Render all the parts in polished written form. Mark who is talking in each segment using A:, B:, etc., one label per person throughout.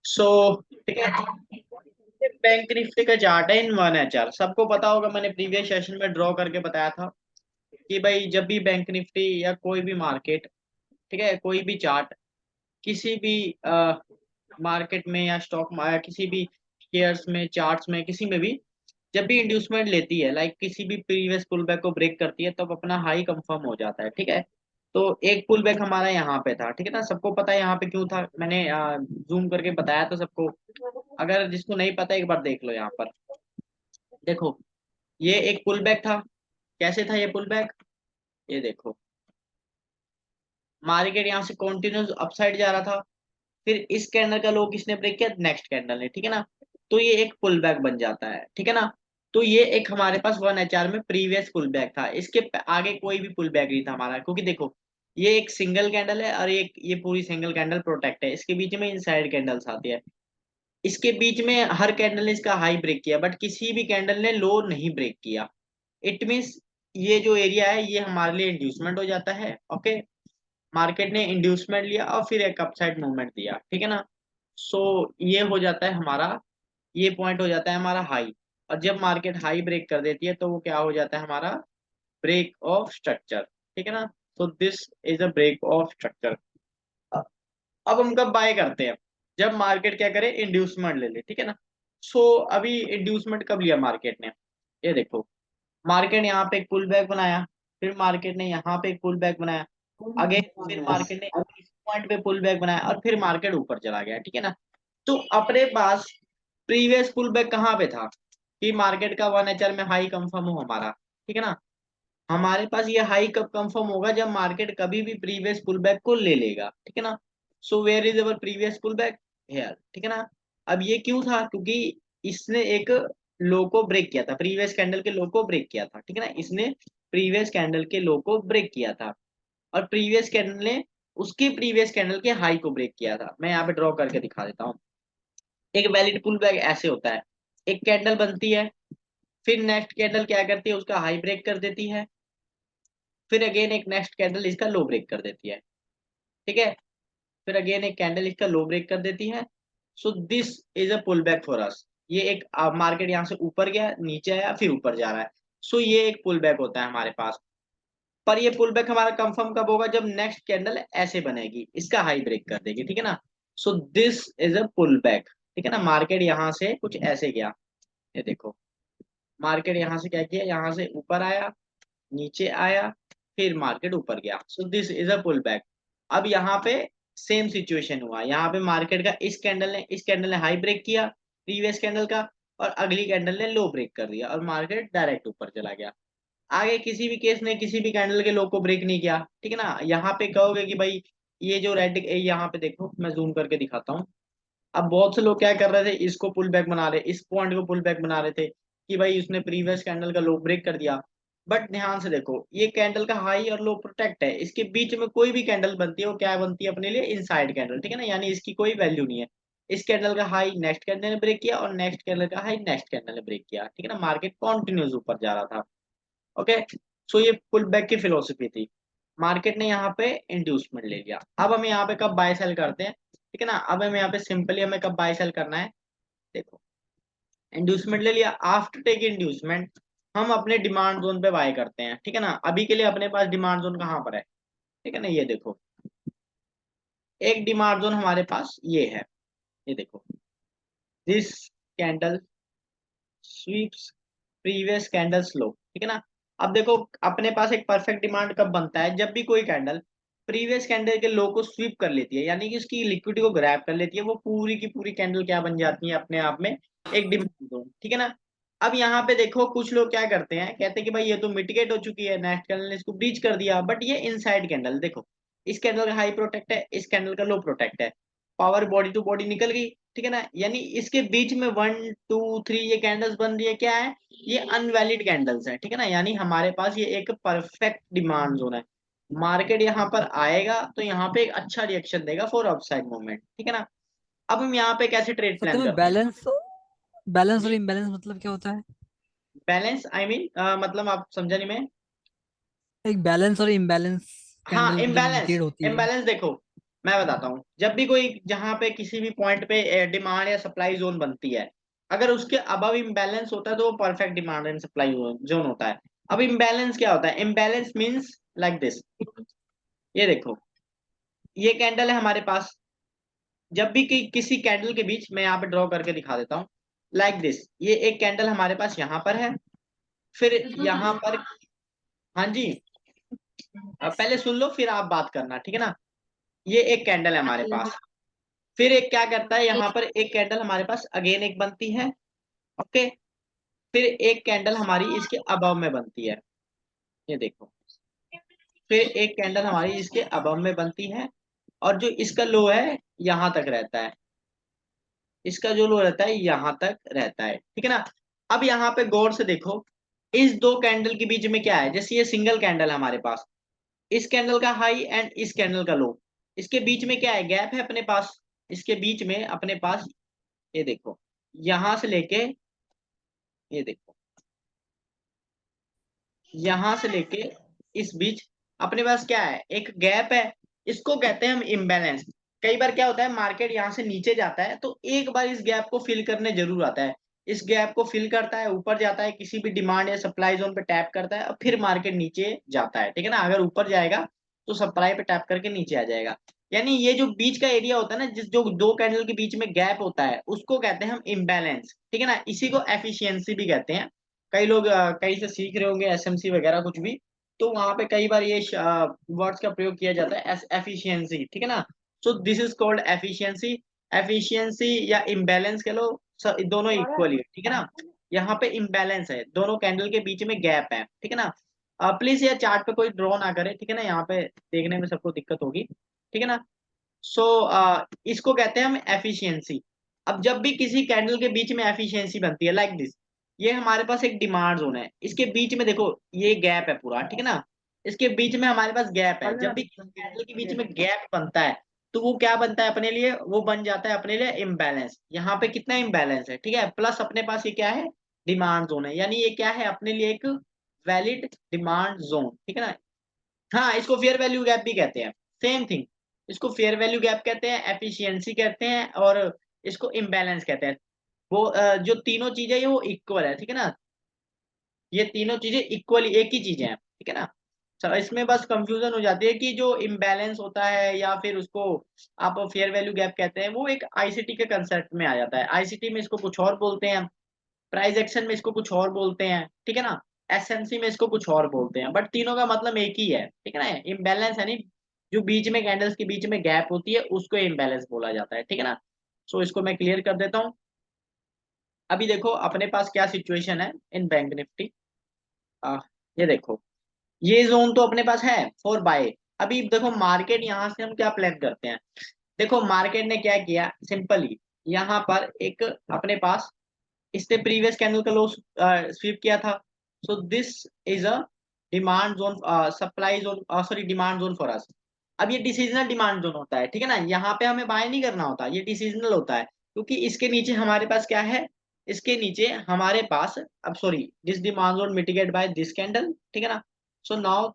A: सो ठीक है, bank Nifty का चार्ट है इन 1 HR। सबको पता होगा, मैंने प्रीवियस सेशन में ड्रॉ करके बताया था कि भाई जब भी बैंक निफ्टी या कोई भी मार्केट, ठीक है, कोई भी चार्ट किसी भी मार्केट में या स्टॉक किसी भी शेयर्स में, चार्ट्स में, किसी में भी जब भी इंड्यूसमेंट लेती है, लाइक किसी भी प्रीवियस पुल बैक को ब्रेक करती है, तब अपना हाई कंफर्म हो जाता है। ठीक है, तो एक पुल बैक हमारा यहाँ पे था, ठीक है ना, सबको पता है यहाँ पे क्यों था, मैंने जूम करके बताया था सबको। अगर जिसको नहीं पता एक बार देख लो यहाँ पर। देखो, ये एक पुल बैक था। कैसे था ये पुल बैक? ये देखो, मार्केट यहाँ से कंटिन्यूस अपसाइड जा रहा था, फिर इस कैंडल का लो किसने ब्रेक किया? नेक्स्ट कैंडल ने, ठीक है ना। तो ये एक पुल बैक बन जाता है, ठीक है ना। तो ये एक हमारे पास 1 HR में प्रीवियस पुल बैक था। इसके आगे कोई भी पुल बैक नहीं था हमारा, क्योंकि देखो ये एक सिंगल कैंडल है और एक ये पूरी सिंगल कैंडल प्रोटेक्ट है, इसके बीच में इनसाइड कैंडल्स आती है। इसके बीच में हर कैंडल ने इसका हाई ब्रेक किया, बट किसी भी कैंडल ने लो नहीं ब्रेक किया। इट मीन्स ये जो एरिया है ये हमारे लिए इंड्यूसमेंट हो जाता है। ओके, मार्केट ने इंड्यूसमेंट लिया और फिर एक अपसाइड मूवमेंट दिया, ठीक है ना। सो ये हो जाता है हमारा, ये पॉइंट हो जाता है हमारा हाई। और जब मार्केट हाई ब्रेक कर देती है तो वो क्या हो जाता है हमारा? ब्रेक ऑफ स्ट्रक्चर, ठीक है ना। तो this is a break of structure. अब हम कब बाय करते हैं? जब मार्केट क्या करे? इंड्यूसमेंट ले ले, ठीक है ना। सो अभी इंड्यूसमेंट कब लिया मार्केट ने? ये देखो, मार्केट यहाँ पे एक पुल बैक बनाया, फिर मार्केट ने यहाँ पे एक पुल बैक बनाया, अगेन फिर मार्केट ने इस पॉइंट पे पुल बैक बनाया और फिर मार्केट ऊपर चला गया, ठीक है ना। तो अपने पास प्रीवियस पुल बैक कहाँ पे था कि मार्केट का 1 HR में हाई कंफर्म हो हमारा, ठीक है ना। हमारे पास ये हाई कब कंफर्म होगा? जब मार्केट कभी भी प्रीवियस पुल बैक को ले लेगा, ठीक है ना। So where is our previous pull back? Here, ठीक है ना। अब ये क्यों था? क्योंकि इसने एक लो को ब्रेक किया था, प्रीवियस कैंडल के लो को ब्रेक किया था, ठीक है ना। इसने प्रीवियस कैंडल के लो को ब्रेक किया था और प्रीवियस कैंडल ने उसके प्रीवियस कैंडल के हाई को ब्रेक किया था। मैं यहाँ पे ड्रॉ करके दिखा देता हूँ। एक वैलिड पुल बैक ऐसे होता है, एक कैंडल बनती है, फिर नेक्स्ट कैंडल क्या करती है? उसका हाई ब्रेक कर देती है, फिर अगेन एक नेक्स्ट कैंडल इसका लो ब्रेक कर देती है, ठीक है। फिर अगेन एक कैंडल इसका लो ब्रेक कर देती है। So this is a pull back for us. ये एक मार्केट यहाँ से ऊपर गया, नीचे आया, फिर ऊपर जा रहा है। सो ये एक पुल बैक होता है हमारे पास। पर ये पुल बैक हमारा कंफर्म कब होगा? जब नेक्स्ट कैंडल ऐसे बनेगी, इसका हाई ब्रेक कर देगी, ठीक है ना। So this is a pull back, ठीक है ना। मार्केट यहाँ से कुछ ऐसे गया, ये देखो, मार्केट यहाँ से क्या किया? यहाँ से ऊपर आया, नीचे आया, फिर मार्केट ऊपर गया। So this is a pull back. अब यहाँ पे सेम सिचुएशन हुआ, यहाँ पे मार्केट का इस कैंडल ने हाई ब्रेक किया प्रीवियस कैंडल का, और अगली कैंडल ने लो ब्रेक कर दिया और मार्केट डायरेक्ट ऊपर चला गया। आगे किसी भी केस ने किसी भी कैंडल के लो को ब्रेक नहीं किया, ठीक है ना। यहाँ पे कहोगे कि भाई ये जो रेड, यहाँ पे देखो मैं जूम करके दिखाता हूँ। अब बहुत से लोग क्या कर रहे थे? इसको पुल बैक बना रहे, इस पॉइंट को पुल बैक बना रहे थे कि भाई उसने प्रीवियस कैंडल का लो ब्रेक कर दिया। बट ध्यान से देखो, ये कैंडल का हाई और लो प्रोटेक्ट है, इसके बीच में कोई भी कैंडल बनती है वो क्या बनती है अपने लिए? इनसाइड कैंडल, ठीक है ना, यानी इसकी कोई वैल्यू नहीं है। इस कैंडल का हाई नेक्स्ट कैंडल ने ब्रेक किया और नेक्स्ट कैंडल का हाई नेक्स्ट कैंडल ने ब्रेक किया, ठीक है ना। मार्केट कॉन्टिन्यूस ऊपर जा रहा था। ओके, सो ये पुल बैक की फिलोसफी थी। मार्केट ने यहाँ पे इंड्यूसमेंट ले लिया। अब हम यहाँ पे कब बाय सेल करते हैं? ठीक है ना, अब हम यहाँ पे सिंपली हमें कब बाय सेल करना है? देखो, इंड्यूसमेंट ले लिया, आफ्टर टेक इंड्यूसमेंट हम अपने डिमांड जोन पे बाय करते हैं, ठीक है ना। अभी के लिए अपने पास डिमांड जोन कहाँ पर है? ठीक है ना, ये देखो, एक डिमांड जोन हमारे पास ये है, ये देखो, this candle sweeps previous candles low, ठीक है ना। अब देखो, अपने पास एक परफेक्ट डिमांड कब बनता है? जब भी कोई कैंडल प्रीवियस कैंडल के लो को स्वीप कर लेती है, यानी कि उसकी लिक्विडिटी को ग्रैब कर लेती है, वो पूरी की पूरी कैंडल क्या बन जाती है अपने आप में? एक डिमांड जोन, ठीक है ना। अब यहाँ पे देखो, कुछ लोग क्या करते हैं, कहते हैं कि भाई ये तो मिटिगेट हो चुकी है, नेक्स्ट कैंडल ने इसको ब्रीच कर दिया, बट ये इनसाइड कैंडल देखो, इस कैंडल का हाई प्रोटेक्ट है, इस कैंडल का लो प्रोटेक्ट है, पावर बॉडी टू बॉडी निकल गई, ठीक है ना। यानी इसके बीच में 1 2 3 ये कैंडल्स बन रही है, क्या है? ये अनवैलिड कैंडल्स है, ठीक है ना। यानी हमारे पास ये एक परफेक्ट डिमांड जोन है। मार्केट यहाँ पर आएगा तो यहाँ पे एक अच्छा रिएक्शन देगा फॉर अपसाइड मूवमेंट, ठीक है ना। अब हम यहाँ पे कैसे ट्रेड
B: सत्य
A: प्लान
B: में
A: करते हैं?
B: बैलेंस और
A: जी,
B: इम्बैलेंस मतलब क्या होता है?
A: बैलेंस आई मीन मतलब आप समझा नहीं मैं।
B: एक बैलेंस और इम्बैलेंस
A: हाँ,
B: कैंडल जब
A: इम्बैलेंस,
B: इंडिकेट होती है।
A: इम्बैलेंस देखो, मैं बताता हूँ, जब भी कोई जहां पे किसी भी पॉइंट पे डिमांड या सप्लाई जोन बनती है, अगर उसके अबव इम्बैलेंस होता है तो वो perfect demand and supply zone होता है। अब इम्बैलेंस क्या होता है? Imbalance means like this. ये देखो, ये कैंडल है हमारे पास। जब भी किसी कैंडल के बीच, मैं यहाँ पे ड्रॉ करके दिखा देता हूँ, लाइक दिस, ये एक कैंडल हमारे पास यहाँ पर है, फिर यहाँ पर, हाँ जी, अब पहले सुन लो फिर आप बात करना, ठीक है ना। ये एक कैंडल है हमारे पास, फिर एक क्या करता है, यहाँ पर एक कैंडल हमारे पास अगेन एक बनती है, ओके। फिर एक कैंडल हमारी इसके अबव में बनती है, ये देखो, फिर एक कैंडल हमारी इसके अबव में बनती है, और जो इसका लो है यहाँ तक रहता है, इसका जो लो रहता है यहाँ तक रहता है, ठीक है ना। अब यहाँ पे गौर से देखो, इस दो कैंडल के बीच में क्या है, जैसे ये सिंगल कैंडल है हमारे पास, इस कैंडल का हाई एंड इस कैंडल का लो, इसके बीच में क्या है, गैप है अपने पास। इसके बीच में अपने पास, ये देखो, यहां से लेके, ये देखो, यहां से लेके इस बीच अपने पास क्या है, एक गैप है। इसको कहते हैं हम इम्बैलेंस। कई बार क्या होता है, मार्केट यहां से नीचे जाता है तो एक बार इस गैप को फिल करने जरूर आता है, इस गैप को फिल करता है, ऊपर जाता है, किसी भी डिमांड या सप्लाई जोन पे टैप करता है और फिर मार्केट नीचे जाता है, ठीक है ना। अगर ऊपर जाएगा तो सप्लाई पे टैप करके नीचे आ जाएगा। यानी ये जो बीच का एरिया होता है ना, जिस जो दो कैंडल के बीच में गैप होता है, उसको कहते हैं हम इम्बैलेंस, ठीक है ना। इसी को एफिशिएंसी भी कहते हैं। कई लोग कहीं से सीख रहे होंगे एसएमसी वगैरह कुछ भी, तो वहां पे कई बार ये वर्ड्स का प्रयोग किया जाता है, एस एफिशिएंसी, ठीक है ना। So this is called efficiency. Efficiency या इम्बैलेंस कह लो, दोनों इक्वली है, ठीक है ना। यहाँ पे इम्बैलेंस है, दोनों कैंडल के बीच में गैप है, ठीक है ना। प्लीज ये चार्ट पे कोई ड्रॉ ना करे, ठीक है ना, यहाँ पे देखने में सबको दिक्कत होगी, ठीक है ना। सो इसको कहते हैं हम एफिशिएंसी। अब जब भी किसी कैंडल के बीच में एफिशिएंसी बनती है लाइक दिस, ये हमारे पास एक डिमांड जोन है, इसके बीच में देखो ये गैप है पूरा, ठीक है ना। इसके बीच में हमारे पास गैप है, जब भी कैंडल के बीच में गैप बनता है तो वो क्या बनता है अपने लिए, वो बन जाता है अपने लिए इम्बैलेंस। यहाँ पे कितना इम्बैलेंस है, ठीक है, प्लस अपने पास ये क्या है, डिमांड जोन है, यानी ये क्या है अपने लिए एक वैलिड डिमांड जोन, ठीक है ना। हाँ, इसको फेयर वैल्यू गैप भी कहते हैं, सेम थिंग। इसको फेयर वैल्यू गैप कहते हैं, एफिशिएंसी कहते हैं, और इसको इम्बैलेंस कहते हैं। वो जो तीनों चीजें ये वो इक्वल है, ठीक है ना। ये तीनों चीजें इक्वली एक ही चीजें हैं, ठीक है ना। चलो, इसमें बस कंफ्यूजन हो जाती है कि जो इम्बैलेंस होता है या फिर उसको आप फेयर वैल्यू गैप कहते हैं, वो एक आईसीटी के कंसेप्ट में आ जाता है। आईसीटी में इसको कुछ और बोलते हैं, प्राइस एक्शन में इसको कुछ और बोलते हैं, ठीक है ना। एसएमसी में इसको कुछ और बोलते हैं, बट तीनों का मतलब एक ही है, ठीक है ना। इम्बैलेंस यानी जो बीच में कैंडल्स के बीच में गैप होती है उसको इम्बैलेंस बोला जाता है, ठीक है ना। सो इसको मैं क्लियर कर देता हूँ। अभी देखो अपने पास क्या सिचुएशन है इन बैंक निफ्टी। आ, ये देखो, ये जोन तो अपने पास है फॉर बाय। अभी देखो मार्केट यहाँ से हम क्या प्लान करते हैं, देखो मार्केट ने क्या किया, सिंपली यहाँ पर एक अपने पास इसने प्रीवियस कैंडल का लो स्वीप किया था। सो this is a demand zone, supply zone, sorry demand zone for अस। अब ये डिसीजनल डिमांड जोन होता है, ठीक है ना, यहाँ पे हमें बाय नहीं करना होता, ये डिसीजनल होता है, क्योंकि इसके नीचे हमारे पास क्या है, इसके नीचे हमारे पास, अब sorry, this demand zone mitigate by this candle, ठीक है ना। So now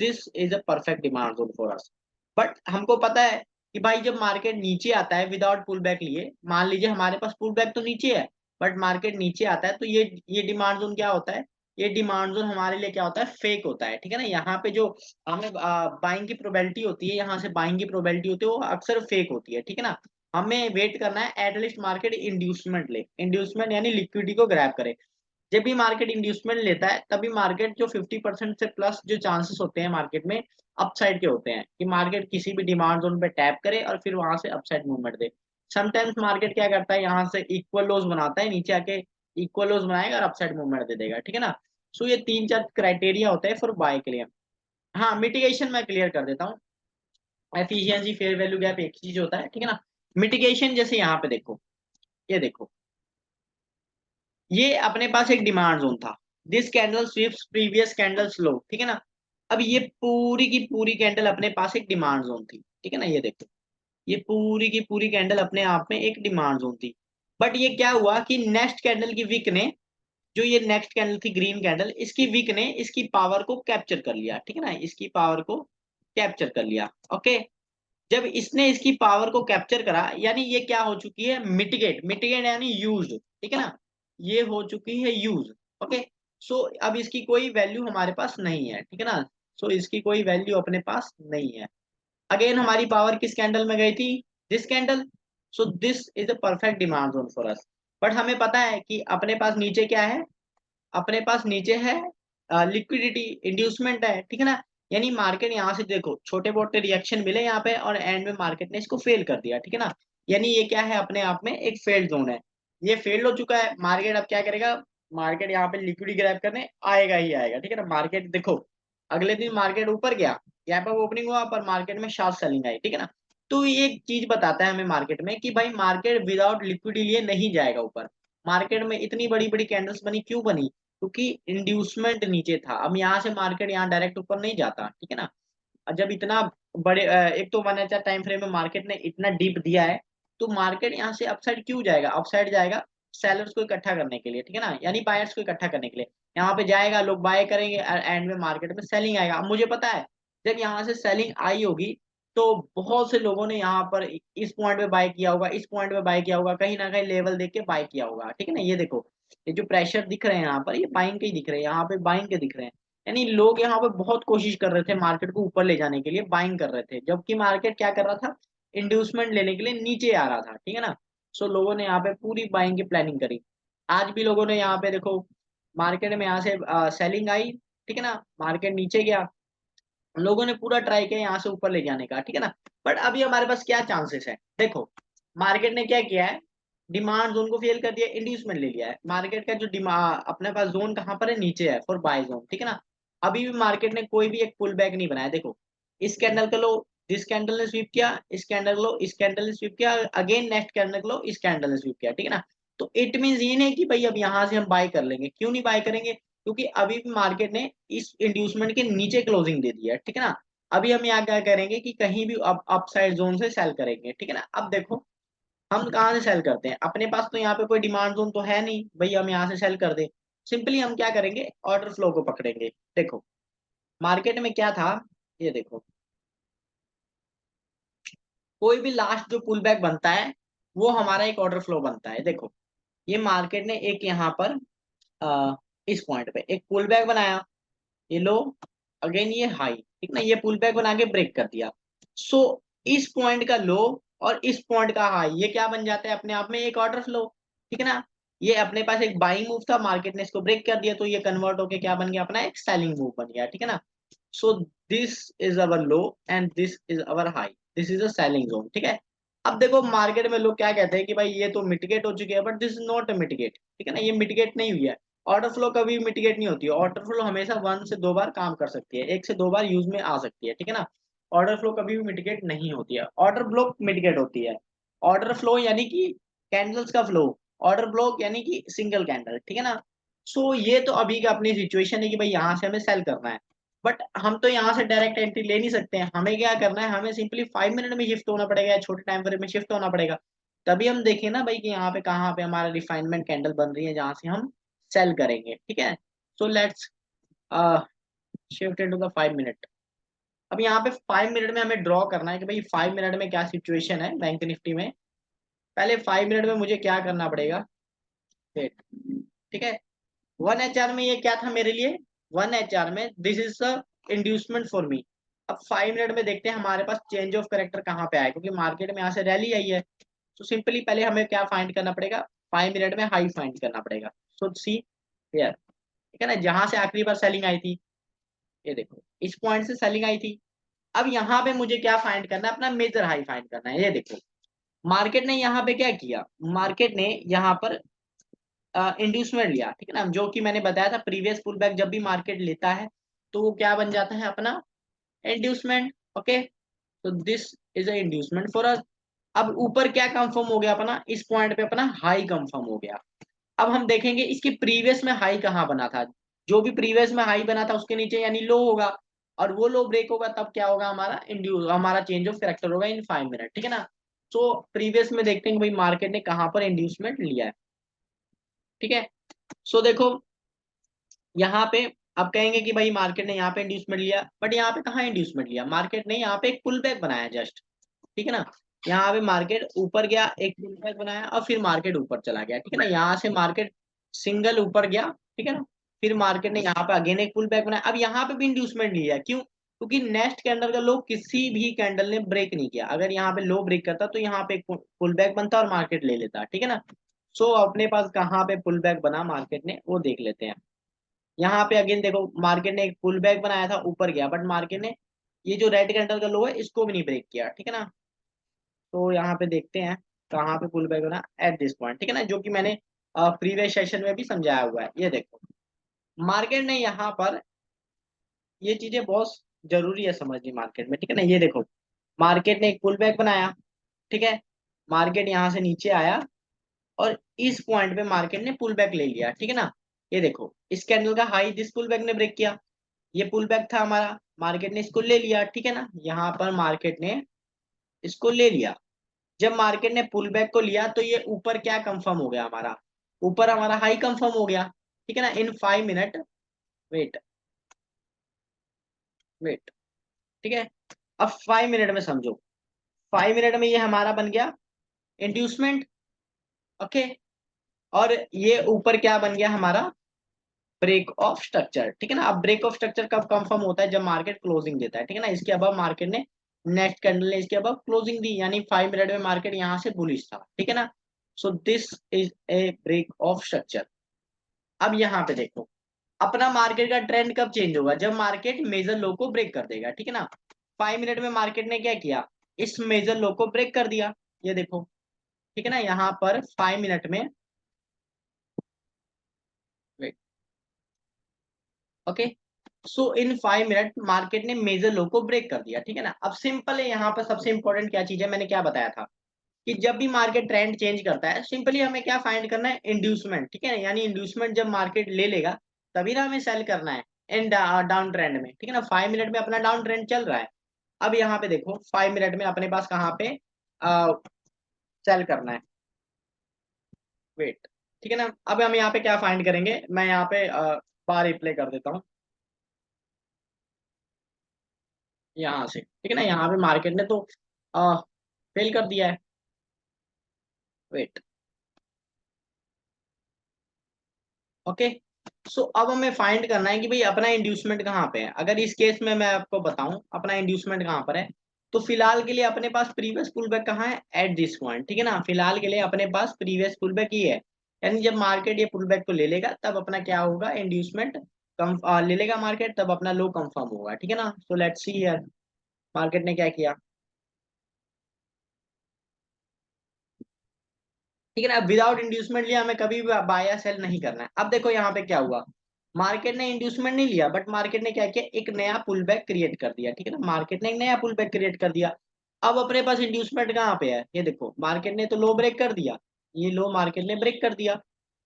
A: this is a perfect demand zone for us. But हमको पता है कि भाई जब मार्केट नीचे आता है विदाउट पुल बैक लिए, मान लीजिए हमारे पास पुल बैक तो नीचे है, बट मार्केट नीचे आता है, तो ये डिमांड जोन क्या होता है, ये डिमांड जोन हमारे लिए क्या होता है, फेक होता है, ठीक है ना। यहाँ पे जो हमें बाइंग की प्रोबेबिलिटी होती है, यहाँ से बाइंग की प्रोबेबिलिटी होती है, वो अक्सर फेक होती है, ठीक है ना। हमें वेट करना है एटलीस्ट मार्केट इंड्यूसमेंट ले, इंड्यूसमेंट यानी लिक्विडिटी को ग्रैब करे। जब भी मार्केट इंड्यूसमेंट लेता है तभी मार्केट जो 50% से प्लस जो चांसेस होते हैं मार्केट में अपसाइड के होते हैं, कि मार्केट किसी भी डिमांड जोन पे टैप करे और फिर वहां से अपसाइड मूवमेंट दे। समटाइम्स मार्केट क्या करता है, यहाँ से इक्वल लोज बनाता है, नीचे आके इक्वल लोज बनाएगा और अपसाइड मूवमेंट दे देगा, ठीक है ना। सो ये तीन चार क्राइटेरिया होते हैं फॉर बाय के लिए। हाँ, मिटिगेशन मैं क्लियर कर देता हूँ। एफिशिएंसी फेयर वैल्यू गैप एक चीज होता है, ठीक है ना। मिटिगेशन जैसे यहाँ पे देखो, ये देखो, ये अपने पास एक डिमांड जोन था, this candle sweeps previous candles low, ठीक है ना। अब ये पूरी की पूरी कैंडल अपने पास एक डिमांड जोन थी, ठीक है ना। ये देखो, ये पूरी की पूरी कैंडल अपने आप में एक डिमांड जोन थी। बट ये क्या हुआ कि नेक्स्ट कैंडल की विक ने, जो ये नेक्स्ट कैंडल थी ग्रीन कैंडल, इसकी विक ने इसकी पावर को कैप्चर कर लिया, ठीक है ना, इसकी पावर को कैप्चर कर लिया, ओके। जब इसने इसकी पावर को कैप्चर करा, यानी ये क्या हो चुकी है, मिटिगेट, मिटिगेट यानी यूज, ठीक है ना, ये हो चुकी है यूज। ओके, सो अब इसकी कोई वैल्यू हमारे पास नहीं है, ठीक है ना, सो इसकी कोई वैल्यू अपने पास नहीं है। अगेन हमारी पावर किस कैंडल में गई थी, this candle, so this is a perfect demand zone for us. But हमें पता है कि अपने पास नीचे क्या है, अपने पास नीचे है लिक्विडिटी, इंड्यूसमेंट है, ठीक है ना, यानी मार्केट यहाँ से देखो छोटे मोटे रिएक्शन मिले यहाँ पे और एंड में मार्केट ने इसको फेल कर दिया, ठीक है ना, यानी ये क्या है, अपने आप में एक फेल्ड जोन है, ये फेल्ड हो चुका है। मार्केट अब क्या करेगा, मार्केट यहाँ पे लिक्विडिटी ग्रैब करने आएगा ही आएगा, ठीक है ना। मार्केट देखो अगले दिन मार्केट ऊपर गया, यहाँ पे ओपनिंग हुआ पर मार्केट में शार्प सेलिंग आई, ठीक है ना। तो ये एक चीज बताता है हमें मार्केट में कि भाई मार्केट विदाउट लिक्विडिटी लिए नहीं जाएगा ऊपर। मार्केट में इतनी बड़ी बड़ी कैंडल्स बनी, क्यों बनी, क्योंकि इंड्यूसमेंट नीचे था। अब यहाँ से मार्केट यहाँ डायरेक्ट ऊपर नहीं जाता, ठीक है ना। और जब इतना बड़े एक तो 1 HR टाइम फ्रेम में मार्केट ने इतना डीप दिया है, तो मार्केट यहाँ से अपसाइड क्यों जाएगा, अपसाइड जाएगा सेलर्स को इकट्ठा करने के लिए, ठीक है ना, यानी बायर्स को इकट्ठा करने के लिए यहाँ पे जाएगा, लोग बाय करेंगे और एंड में मार्केट में सेलिंग आएगा। अब मुझे पता है जब यहाँ से सेलिंग आई होगी तो बहुत से लोगों ने यहाँ पर इस पॉइंट पे बाय किया होगा, इस पॉइंट पे बाय किया होगा, कहीं ना कहीं लेवल देख के बाय किया होगा, ठीक है ना। ये देखो ये जो प्रेशर दिख रहे हैं यहाँ पर, ये बाइंग के ही दिख रहे हैं, यहाँ पे बाइंग के दिख रहे हैं, यानी लोग यहाँ पे बहुत कोशिश कर रहे थे मार्केट को ऊपर ले जाने के लिए, बाइंग कर रहे थे, जबकि मार्केट क्या कर रहा था, इंड्यूसमेंट लेने के लिए नीचे आ रहा था, ठीक है ना। सो लोगों ने यहाँ पे पूरी बाइंग की प्लानिंग करी। आज भी लोगों ने यहाँ पे देखो मार्केट में यहाँ से सेलिंग आई, ठीक है ना, मार्केट नीचे गया, लोगों ने पूरा ट्राई किया यहाँ से ऊपर ले जाने का, ठीक है ना। बट अभी हमारे पास क्या चांसेस है, देखो मार्केट ने क्या किया है, डिमांड जोन को फेल कर दिया, इंड्यूसमेंट ले लिया है। मार्केट का जो डिमांड अपने पास जोन कहाँ पर है, नीचे है फॉर बाय जोन, ठीक है ना। अभी भी मार्केट ने कोई भी एक पुल बैक नहीं बनाया, देखो इस कैंडल का लो, जिस कैंडल ने स्वीप किया, इस कैंडल को लो, इस कैंडल ने स्वीप किया, अगेन नेक्स्ट कैंडल को लो, इस कैंडल ने स्वीप किया, ठीक है ना। तो इट मीन ये नहीं कि भाई अब यहाँ से हम बाय कर लेंगे, क्यों नहीं बाय करेंगे, क्योंकि अभी भी मार्केट ने इस इंड्यूसमेंट के नीचे क्लोजिंग दे दी है, ठीक है ना। अभी हम यहाँ क्या करेंगे कि कहीं भी अपसाइड जोन से सेल करेंगे, ठीक है ना। अब देखो हम कहाँ से सेल करते हैं, अपने पास तो यहाँ पे कोई डिमांड जोन तो है नहीं भाई हम यहाँ से सेल कर दे। सिंपली हम क्या करेंगे, ऑर्डर फ्लो को पकड़ेंगे। देखो मार्केट में क्या था, ये देखो कोई भी लास्ट जो पुल बैक बनता है वो हमारा एक ऑर्डर फ्लो बनता है। देखो ये मार्केट ने एक यहाँ पर इस पॉइंट पे एक पुल बैक बनाया, ये लो, अगेन ये हाई, ठीक ना, ये पुल बैक बना के ब्रेक कर दिया। सो इस पॉइंट का लो और इस पॉइंट का हाई, ये क्या बन जाता है अपने आप में एक ऑर्डर फ्लो, ठीक है ना। ये अपने पास एक बाइंग मूव था, मार्केट ने इसको ब्रेक कर दिया, तो ये कन्वर्ट होके क्या बन गया, अपना एक सेलिंग मूव बन गया, ठीक है ना। So this is our low and this is our high, this is a selling zone, ठीक है। अब देखो मार्केट में लोग क्या कहते हैं कि भाई ये तो मिटिगेट हो चुकी है, but this is not a mitigate, ठीक है ना, ये मिटिगेट नहीं हुई है। ऑर्डर फ्लो कभी मिटिगेट नहीं होती है, ऑर्डर फ्लो हमेशा 1 से 2 बार काम कर सकती है, 1 से 2 बार यूज में आ सकती है, ठीक है ना। ऑर्डर फ्लो कभी भी मिटिगेट नहीं होती है, ऑर्डर ब्लॉक मिटिगेट होती है। ऑर्डर फ्लो यानी कि कैंडल्स का फ्लो, ऑर्डर ब्लॉक यानी कि सिंगल कैंडल, ठीक है ना। सो ये तो अभी का अपनी सिचुएशन है कि भाई यहाँ से हमें सेल करना है, बट हम तो यहाँ से डायरेक्ट एंट्री ले नहीं सकते हैं, हमें क्या करना है, हमें सिंपली 5 मिनट में शिफ्ट होना पड़ेगा या छोटे टाइम फ्रेम में शिफ्ट होना पड़ेगा। तभी हम देखें ना भाई कि यहाँ पे कहाँ पे हमारा रिफाइनमेंट कैंडल बन रही है जहां से हम सेल करेंगे, ठीक है। So let's shift into the 5 minute. अब यहाँ पे 5 मिनट में हमें ड्रॉ करना है कि भाई 5 मिनट में क्या सिचुएशन है बैंक निफ्टी में। पहले 5 मिनट में मुझे क्या करना पड़ेगा, वेट, ठीक है। 1 HR में ये क्या था मेरे लिए, 1 HR में this is the inducement for me. अब 5 मिनट में देखते हैं हमारे पास चेंज ऑफ करेक्टर कहाँ पे आया, क्योंकि मार्केट में यहाँ से रैली आई है। तो सिंपली पहले हमें क्या फाइंड करना पड़ेगा, 5 मिनट में हाई फाइंड करना पड़ेगा। सो सी हियर, ठीक है ना, जहां से आखिरी बार सेलिंग आई थी, ये देखो इस पॉइंट से सेलिंग आई थी। अब यहाँ पे मुझे क्या फाइंड करना है, अपना मेजर हाई फाइंड करना है। ये देखो मार्केट ने यहाँ पे क्या किया, मार्केट ने यहाँ पर इंड्यूसमेंट लिया, ठीक है ना, जो कि मैंने बताया था प्रीवियस पुल बैक जब भी मार्केट लेता है तो वो क्या बन जाता है, अपना इंड्यूसमेंट। ओके, तो this is a inducement for अस। अब ऊपर क्या कंफर्म हो गया, अपना इस पॉइंट पे अपना हाई कंफर्म हो गया। अब हम देखेंगे इसके प्रीवियस में हाई कहाँ बना था, जो भी प्रीवियस में हाई बना था उसके नीचे यानी लो होगा, और वो लो ब्रेक होगा तब क्या होगा, हमारा इंड्यूस, हमारा चेंज ऑफ कैरेक्टर होगा इन 5 मिनट, ठीक है ना। सो प्रीवियस में देखते हैं कि भाई मार्केट ने कहाँ पर इंड्यूसमेंट लिया है, ठीक है। सो देखो यहाँ पे अब कहेंगे कि भाई मार्केट ने यहाँ पे इंड्यूसमेंट लिया, बट यहाँ पे कहाँ इंड्यूसमेंट लिया, मार्केट ने यहाँ पे एक पुल बैक बनाया जस्ट, ठीक है ना। यहाँ पे मार्केट ऊपर गया, एक पुल बैक बनाया और फिर मार्केट ऊपर चला गया, ठीक है ना। यहाँ से मार्केट सिंगल ऊपर गया, ठीक है ना। फिर मार्केट ने यहाँ पे अगेन एक पुल बैक बनाया। अब यहाँ पे भी इंड्यूसमेंट लिया, क्यों? क्योंकि नेक्स्ट कैंडल का लो किसी भी कैंडल ने ब्रेक नहीं किया। अगर यहाँ पे लो ब्रेक करता तो यहाँ पे एक पुल बैक बनता और मार्केट ले लेता, ठीक है ना। सो अपने पास कहाँ पे पुल बैक बना मार्केट ने, वो देख लेते हैं। यहाँ पे अगेन देखो, मार्केट ने एक पुल बैक बनाया था, ऊपर गया, बट मार्केट ने ये जो रेड कैंडल का लो है इसको भी नहीं ब्रेक किया, ठीक है ना। तो यहाँ पे देखते हैं कहाँ पे पुल बैक बना, एट दिस पॉइंट, ठीक है ना, जो कि मैंने प्रीवियस सेशन में भी समझाया हुआ है। ये देखो, मार्केट ने यहाँ पर, ये चीजें बहुत जरूरी है समझनी मार्केट में, ठीक है ना। ये देखो, मार्केट ने एक पुल बैक बनाया, ठीक है। मार्केट यहाँ से नीचे आया और इस पॉइंट पे मार्केट ने पुल बैक ले लिया, ठीक है ना। ये देखो, इस कैंडल का हाई दिस पुल बैक ने ब्रेक किया, ये पुल बैक था हमारा, मार्केट ने इसको ले लिया, ठीक है ना। यहाँ पर मार्केट ने इसको ले लिया। जब मार्केट ने पुल बैक को लिया तो ये ऊपर क्या कंफर्म हो गया हमारा, ऊपर हमारा हाई कंफर्म हो गया, ठीक है ना। इन 5 मिनट, वेट वेट, ठीक है। अब 5 मिनट में समझो, 5 मिनट में ये हमारा बन गया इंड्यूसमेंट, ओके। और ये ऊपर क्या बन गया हमारा, ब्रेक ऑफ स्ट्रक्चर, ठीक है ना। अब ब्रेक ऑफ स्ट्रक्चर कब कंफर्म होता है, जब मार्केट क्लोजिंग देता है, ठीक है ना। इसके अबव मार्केट ने, नेक्स्ट कैंडल ने इसके अबव क्लोजिंग दी, यानी 5 मिनट में मार्केट यहाँ से बुलिश था, ठीक है ना। So this is a break of structure. अब यहाँ पे देखो, अपना मार्केट का ट्रेंड कब चेंज होगा, जब मार्केट मेजर लो को ब्रेक कर देगा, ठीक है ना। 5 मिनट में मार्केट ने क्या किया, इस मेजर लो को ब्रेक कर दिया, ये देखो, ठीक है ना। यहाँ पर 5 मिनट में, ओके, सो इन 5 मिनट मार्केट ने मेजर लो को ब्रेक कर दिया, ठीक है ना। अब सिंपल है, यहाँ पर सबसे इंपॉर्टेंट क्या चीज है, मैंने क्या बताया था कि जब भी मार्केट ट्रेंड चेंज करता है, सिंपली हमें क्या फाइंड करना है, इंड्यूसमेंट, ठीक है ना। यानी इंड्यूसमेंट जब मार्केट ले लेगा तभी ना हमें सेल करना है, इन डाउन ट्रेंड में, ठीक है ना। 5 मिनट में अपना डाउन ट्रेंड चल रहा है। अब यहाँ पे देखो, 5 मिनट में अपने पास कहाँ पे सेल करना है, वेट, ठीक है ना। अब हम यहाँ पे क्या फाइंड करेंगे, मैं यहाँ पे बार रिप्ले कर देता हूँ यहाँ से, ठीक है ना। यहाँ पे मार्केट ने तो फेल कर दिया है, वेट, ओके। सो अब हमें फाइंड करना है कि भाई अपना इंड्यूसमेंट कहाँ पे है। अगर इस केस में मैं आपको बताऊं अपना इंड्यूसमेंट कहाँ पर है, तो फिलहाल के लिए अपने पास प्रीवियस पुल बैक कहाँ है, एट दिस पॉइंट, ठीक है ना। फिलहाल के लिए अपने पास प्रीवियस पुल बैक ही है, यानी जब मार्केट ये पुल बैक को ले लेगा तब अपना क्या होगा, इंड्यूसमेंट कम ले लेगा मार्केट, तब अपना लो कंफर्म होगा, ठीक है ना। So let's see here, market ने क्या किया, ठीक है ना। विदाउट इंड्यूसमेंट लिया, हमें कभी भी बाय या सेल नहीं करना है। अब देखो यहाँ पे क्या हुआ, मार्केट ने इंड्यूसमेंट नहीं लिया, बट मार्केट ने क्या किया, एक नया पुल बैक क्रिएट कर दिया, ठीक है ना। मार्केट ने एक नया पुल बैक क्रिएट कर दिया। अब अपने पास इंड्यूसमेंट कहाँ पे है, ये देखो, मार्केट ने तो लो ब्रेक कर दिया, ये लो मार्केट ने ब्रेक कर दिया,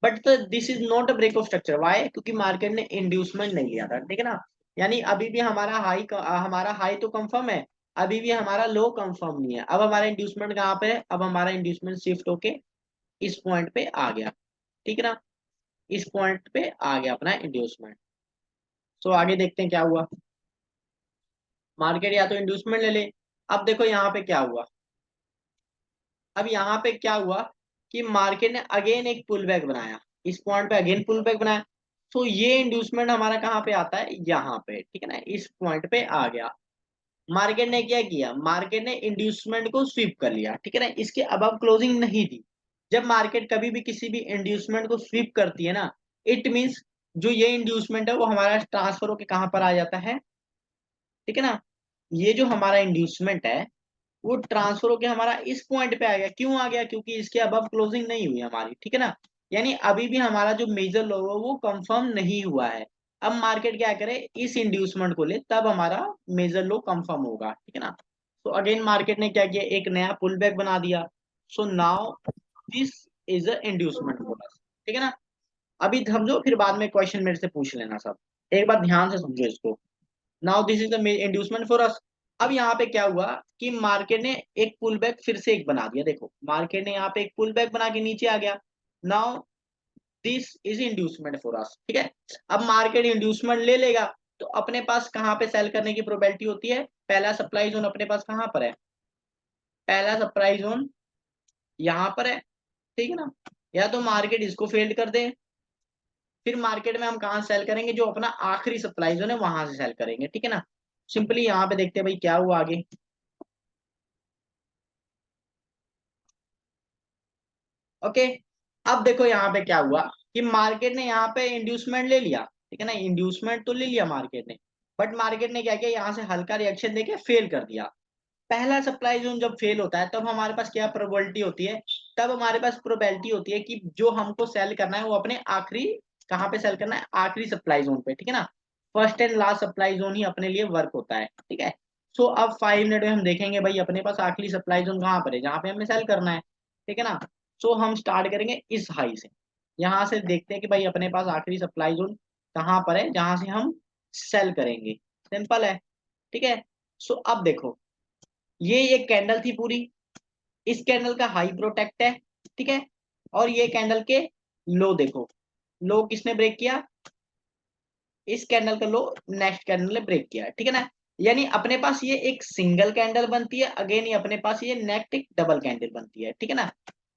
A: but this is not a break of structure, why, क्योंकि मार्केट ने इंड्यूसमेंट नहीं लिया था, ठीक है ना। यानी अभी भी हमारा हाई तो कंफर्म है, अभी भी हमारा लो कंफर्म नहीं है। अब हमारा इंड्यूसमेंट कहाँ पे है, अब हमारा इंड्यूसमेंट शिफ्ट होके इस पॉइंट पे आ गया, ठीक है ना। इस पॉइंट पे आ गया अपना इंड्यूसमेंट। सो आगे देखते हैं क्या हुआ, मार्केट या तो इंड्यूसमेंट ले ले। अब देखो यहाँ पे क्या हुआ, अब यहाँ पे क्या हुआ कि मार्केट ने अगेन एक पुल बैक बनाया, इस पॉइंट पे अगेन पुल बैक बनाया। तो ये इंड्यूसमेंट हमारा कहाँ पे आता है, यहाँ पे, ठीक है ना, इस पॉइंट पे आ गया। मार्केट ने क्या किया, मार्केट ने इंड्यूसमेंट को स्वीप कर लिया, ठीक है ना, इसके अब क्लोजिंग नहीं थी। जब मार्केट कभी भी किसी भी इंड्यूसमेंट को स्वीप करती है ना, इट मींस जो ये इंड्यूसमेंट है वो हमारा ट्रांसफर होके कहाँ पर आ जाता है, ठीक है ना। ये जो हमारा इंड्यूसमेंट है वो ट्रांसफर होके हमारा इस पॉइंट पे आ गया, क्यों आ गया, क्योंकि इसके अब क्लोजिंग नहीं हुई हमारी, ठीक है ना। यानी अभी भी हमारा जो मेजर लो है वो कंफर्म नहीं हुआ है। अब मार्केट क्या करे, इस इंड्यूसमेंट को ले, तब हमारा मेजर लो कंफर्म होगा, ठीक है ना। तो अगेन मार्केट ने क्या किया, एक नया पुल बैक बना दिया। सो now this is a inducement for us, ठीक है ना। अभी समझो, फिर बाद में क्वेश्चन मेरे से पूछ लेना सब, एक बार ध्यान से समझो इसको। Now this is the inducement for अस। अब यहाँ पे क्या हुआ कि मार्केट ने एक पुल बैक फिर से एक बना दिया, देखो मार्केट ने यहाँ पे एक पुल बैक बना के नीचे आ गया। Now this is inducement for us, ठीक है। अब मार्केट इंड्यूसमेंट ले लेगा तो अपने पास कहाँ पे सेल करने की प्रोबेबिलिटी होती है, पहला सप्लाई जोन अपने पास कहाँ पर है, पहला सप्लाई जोन यहाँ पर है, ठीक है ना। या तो मार्केट इसको फेल्ड कर दे, फिर मार्केट में हम कहाँ सेल करेंगे, जो अपना आखिरी सप्लाई जोन है वहां से सेल करेंगे, ठीक है ना। सिंपली यहाँ पे देखते हैं भाई क्या हुआ आगे। ओके, अब देखो यहाँ पे क्या हुआ कि मार्केट ने यहाँ पे इंड्यूसमेंट ले लिया, ठीक है ना, इंड्यूसमेंट तो ले लिया मार्केट ने, बट मार्केट ने क्या किया, यहाँ से हल्का रिएक्शन देके फेल कर दिया। पहला सप्लाई जोन जब फेल होता है तब हमारे पास क्या प्रोबेबिलिटी होती है, तब हमारे पास प्रोबेबिलिटी होती है कि जो हमको सेल करना है वो अपने आखिरी, कहाँ पे सेल करना है, आखिरी सप्लाई जोन पे, ठीक है ना। First and last supply zone ही अपने लिए वर्क होता है, ठीक है। सो अब 5 मिनट में हम देखेंगे भाई अपने पास आखिरी सप्लाई जोन कहाँ पर है, जहाँ पे हमें सेल करना है, ठीक है ना। सो हम स्टार्ट करेंगे इस हाई से, यहाँ से देखते हैं कि भाई अपने पास आखिरी सप्लाई जोन कहाँ पर है जहां से हम सेल करेंगे। सिंपल है, ठीक है। सो अब देखो, ये एक कैंडल थी पूरी, इस कैंडल का हाई प्रोटेक्ट है, ठीक है। और ये कैंडल के लो देखो, लो किसने ब्रेक किया, इस कैंडल का लो नेक्स्ट कैंडल ने ब्रेक किया, ठीक है ना। यानी अपने पास ये एक सिंगल कैंडल बनती है, अगेन ये अपने पास ये नेक्स्ट एक डबल कैंडल बनती है, ठीक है ना।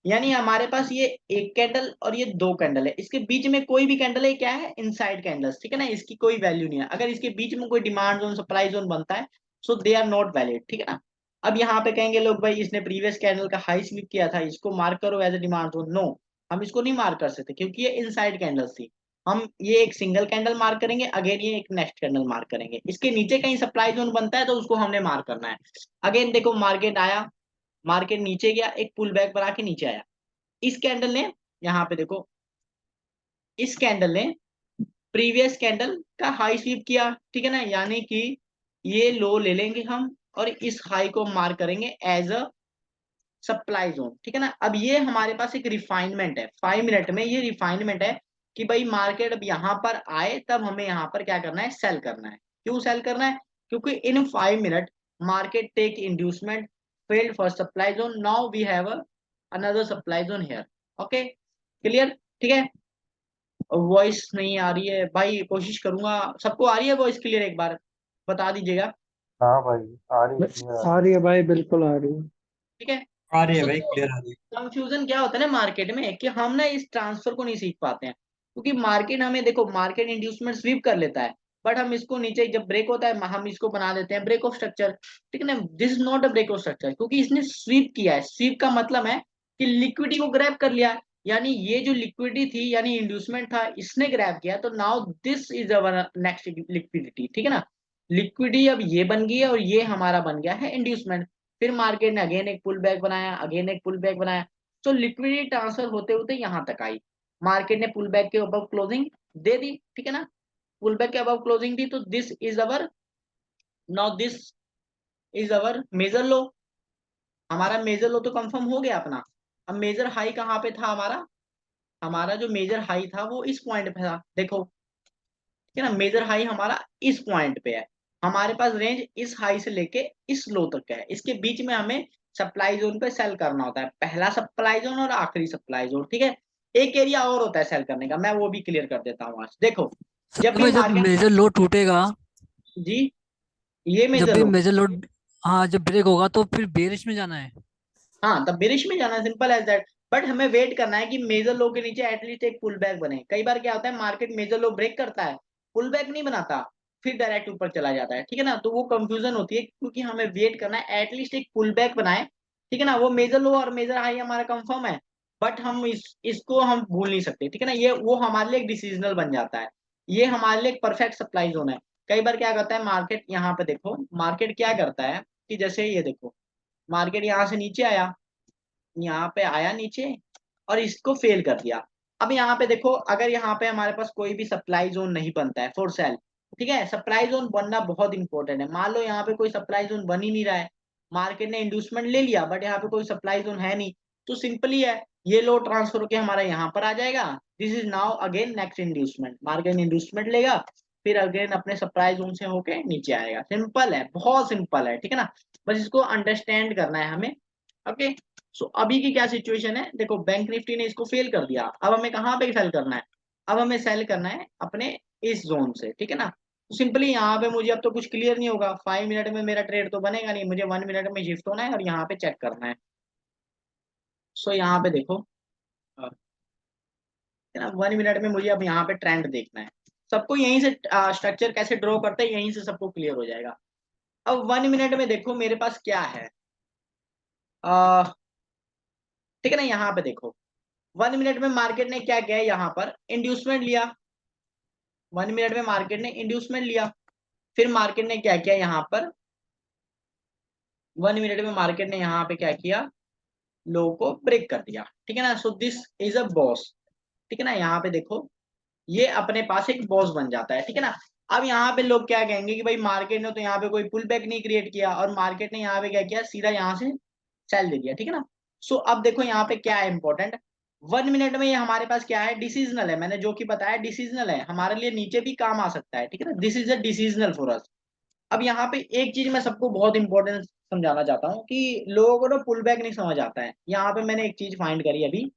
A: यानी हमारे पास ये एक कैंडल और ये दो कैंडल है, इसके बीच में कोई भी कैंडल है क्या है, इनसाइड कैंडल्स, ठीक है ना, इसकी कोई वैल्यू नहीं है। अगर इसके बीच में कोई डिमांड जोन सप्लाई जोन बनता है, सो दे आर नॉट वैलिड, ठीक है ना। अब यहाँ पे कहेंगे लोग भाई इसने प्रीवियस कैंडल का हाई स्वीप किया था, इसको मार्क करो as a demand zone. No, हम इसको नहीं मार्क कर सकते क्योंकि ये इनसाइड कैंडल्स थी। हम ये एक सिंगल कैंडल मार्क करेंगे, अगेन ये एक नेक्स्ट कैंडल मार्क करेंगे, इसके नीचे कहीं सप्लाई जोन बनता है तो उसको हमने मार्क करना है। अगेन देखो मार्केट आया, मार्केट नीचे गया, एक पुल बैक बना के नीचे आया, इस कैंडल ने, यहाँ पे देखो, इस कैंडल ने प्रीवियस कैंडल का हाई स्वीप किया, ठीक है ना। यानी कि ये लो ले लेंगे हम और इस हाई को मार्क करेंगे एज अ सप्लाई जोन, ठीक है ना। अब ये हमारे पास एक रिफाइनमेंट है, 5 मिनट में ये रिफाइनमेंट है कि भाई मार्केट अब यहाँ पर आए तब हमें यहाँ पर क्या करना है, सेल करना है। क्यों सेल करना है, क्योंकि इन 5 minute market take inducement failed first supply zone, now we have another supply zone here. Okay, clear, ठीक है। वॉइस नहीं आ रही है भाई, कोशिश करूंगा, सबको आ रही है वॉइस क्लियर, एक बार बता दीजिएगा,
C: हाँ भाई, आ रही है, क्लियर आ
D: आ
C: रही
D: रही है भाई, बिल्कुल आ रही है।
A: ठीक है।
E: आ रही है
A: सो
E: भाई,
A: देखो,
E: क्लियर आ रही है।
A: कंफ्यूजन क्या होता है ना मार्केट में कि हम ना इस ट्रांसफर को नहीं सीख पाते हैं, क्योंकि मार्केट हमें देखो, मार्केट इंड्यूसमेंट स्वीप कर लेता है, बट हम इसको नीचे जब ब्रेक होता है हम इसको बना देते हैं ब्रेक ऑफ स्ट्रक्चर, ठीक है ना। This is not a break of structure, क्योंकि इसने स्वीप किया है। स्वीप का मतलब है कि लिक्विडिटी को ग्रैब कर लिया, यानी ये जो लिक्विडिटी थी यानी इंड्यूसमेंट था इसने ग्रैब किया, तो now this is our next liquidity, ठीक है ना। लिक्विडिटी अब ये बन गई है और ये हमारा बन गया है इंड्यूसमेंट। फिर मार्केट ने अगेन एक पुल बैक बनाया, अगेन एक पुल बैक बनाया, तो लिक्विडिटी ट्रांसफर होते होते यहाँ तक आई, मार्केट ने पुल बैक के अबव क्लोजिंग दे दी, ठीक है ना। पुल बैक के अबव क्लोजिंग दी, तो this is our, now this is our major low. हमारा मेजर लो तो कंफर्म हो गया अपना। अब मेजर हाई कहाँ पे था हमारा, हमारा जो मेजर हाई था वो इस पॉइंट पे था, देखो, ठीक है ना। मेजर हाई हमारा इस पॉइंट पे है, हमारे पास रेंज इस हाई से लेके इस लो तक है, इसके बीच में हमें सप्लाई जोन पे सेल करना होता है, पहला सप्लाई जोन और आखिरी सप्लाई जोन, ठीक है। एक एरिया और होता है सेल करने का, मैं वो भी क्लियर कर देता हूँ आज। देखो, जब
B: सर
A: भी
B: भाई जब
A: मार्केट,
B: मेजर लोड टूटेगा,
A: जी, ये
B: जब
A: मेजर
B: भी
A: लो,
B: मेजर लोड, हाँ जब ब्रेक होगा तो फिर बेरिश में जाना है।
A: हाँ तब बेरिश में जाना, सिंपल एज दैट। बट हमें वेट करना है कि मेजर लो के नीचे एटलीस्ट एक पुल बैक बने। कई बार क्या होता है, मार्केट मेजर लो ब्रेक करता है, पुल बैक नहीं बनाता, फिर डायरेक्ट ऊपर चला जाता है, ठीक है ना। तो वो कंफ्यूजन होती है, क्योंकि हमें वेट करना है एटलीस्ट एक पुल बैक बनाए, ठीक है ना। वो मेजर लो और मेजर हाई हमारा कंफर्म है, बट हम इसको हम भूल नहीं सकते, ठीक है ना। ये वो हमारे लिए एक डिसीजनल बन जाता है, ये हमारे लिए एक परफेक्ट सप्लाई जोन है। कई बार क्या करता है मार्केट, यहाँ पे देखो मार्केट क्या करता है कि जैसे ये देखो, मार्केट यहाँ से नीचे आया, यहाँ पे आया नीचे और इसको फेल कर दिया। अब यहाँ पे देखो, अगर यहाँ पे हमारे पास कोई भी सप्लाई जोन नहीं बनता है फॉर सेल, ठीक है, सप्लाई जोन बनना बहुत इंपॉर्टेंट है। मान लो यहाँ पे कोई सप्लाई जोन बन ही नहीं रहा है, मार्केट ने इंड्यूसमेंट ले लिया बट यहाँ पे कोई सप्लाई जोन है नहीं, तो सिंपली है, ये लो ट्रांसफर होकर हमारा यहाँ पर आ जाएगा। This is now again next inducement, market inducement लेगा, फिर अगेन अपने सप्लाई जोन से होके नीचे आएगा। सिंपल है, बहुत सिंपल है, ठीक है ना। बस इसको अंडरस्टैंड करना है हमें। ओके, सो अभी की क्या सिचुएशन है, देखो बैंक निफ्टी ने इसको फेल कर दिया, अब हमें कहाँ पे सेल करना है, अब हमें सेल करना है अपने इस जोन से, ठीक है ना। सिंपली यहाँ पे मुझे अब तो कुछ क्लियर नहीं होगा, 5 मिनट में मेरा ट्रेड तो बनेगा नहीं, मुझे 1 मिनट में शिफ्ट होना है और यहाँ पे चेक करना है। सो यहाँ पे देखो, है ना, 1 मिनट में मुझे अब यहाँ पे ट्रेंड देखना है। सबको यहीं से स्ट्रक्चर कैसे ड्रॉ करते हैं यहीं से सबको क्लियर हो जाएगा। अब 1 मिनट में देखो मेरे पास क्या है, आ, ठीक है ना, यहाँ पे देखो 1 मिनट में मार्केट ने क्या किया, यहाँ पर इंड्यूसमेंट लिया। 1 मिनट में मार्केट ने इंड्यूसमेंट लिया, फिर मार्केट ने क्या किया, यहाँ पर 1 मिनट में मार्केट ने यहाँ पे क्या किया, लो को ब्रेक कर दिया, ठीक है ना। So this is a boss, ठीक है ना। यहाँ पे देखो ये अपने पास एक बॉस बन जाता है, ठीक है ना। अब यहाँ पे लोग क्या कहेंगे कि भाई मार्केट ने तो यहाँ पे कोई पुल बैक नहीं क्रिएट किया और मार्केट ने यहाँ पे क्या किया, सीधा यहाँ से सेल दे दिया, ठीक है ना। सो अब देखो यहाँ पे क्या है इंपॉर्टेंट, 1 मिनट में ये हमारे पास क्या है, डिसीजनल है। मैंने जो कि बताया डिसीजनल है, हमारे लिए नीचे भी काम आ सकता है, ठीक है ना। This is a decisional for us. अब यहाँ पे एक चीज मैं सबको बहुत इंपॉर्टेंट समझाना चाहता हूँ कि लोगों को ना पुल बैक नहीं समझ आता है। यहाँ पे मैंने एक चीज फाइंड करी अभी